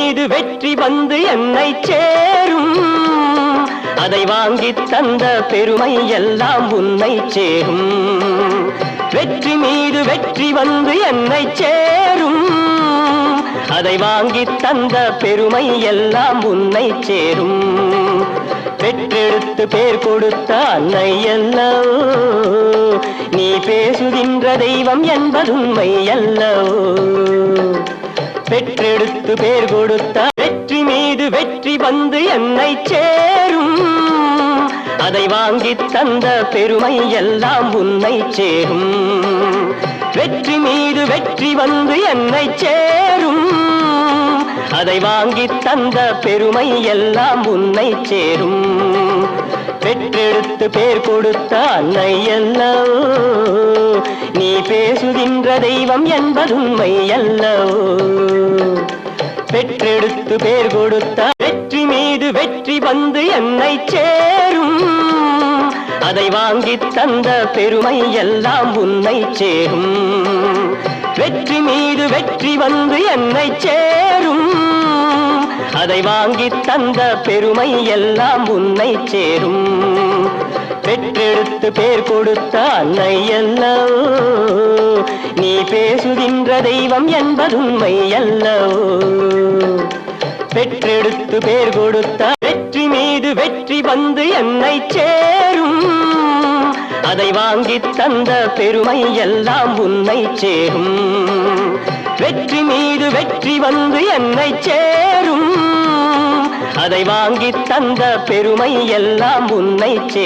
மீது வெற்றி வந்து என்னை சேரும். அதை வாங்கி தந்த பெருமை எல்லாம் உன்னை சேரும். வெற்றி மீது வெற்றி வந்து என்னை சேரும். அதை வாங்கி தந்த பெருமை எல்லாம் உன்னை சேரும். பெற்றெடுத்து பேர் கொடுத்த அன்னை அல்லவோ நீ பேசுகின்ற தெய்வம் என்பதுண்மை அல்லவோ. பெற்றெடுத்து பேர் கொடுத்த வெற்றி மீது வெற்றி வந்து என்னை சேரும். அதை வாங்கி தந்த பெருமை எல்லாம் உன்னை சேரும். வெற்றி மீது வெற்றி வந்து என்னை சேரும். அதை வாங்கி தந்த பெருமை எல்லாம் உன்னை சேரும். பெற்றெடுத்து பேர் கொடுத்த அன்னை அல்லவோ நீ பேசுகின்ற தெய்வம் என்பதுண்மை அல்லவோ. பெற்றெடுத்து பேர் கொடுத்த வெற்றி மீது வெற்றி வந்து என்னை சேரும். அதை வாங்கி தந்த பெருமை எல்லாம் உன்னை சேரும். வெற்றி மீது வெற்றி வந்து என்னை சேரும். அதை வாங்கி தந்த பெருமை எல்லாம் உன்னை சேரும். பெற்றெடுத்து பேர் கொடுத்த அன்னை அல்லவோ நீ பேசுகின்ற தெய்வம் என்பதுண்மை அல்லவோ. பெற்றெடுத்து பேர் கொடுத்த வெற்றி மீது வெற்றி வந்து என்னை சேரும். அதை வாங்கி தந்த பெருமை எல்லாம் உன்னை சேரும். வெற்றி மீது வெற்றி வந்து என்னை சேரும். அதை வாங்கி தந்த பெருமை எல்லாம் உன்னை சேரும்.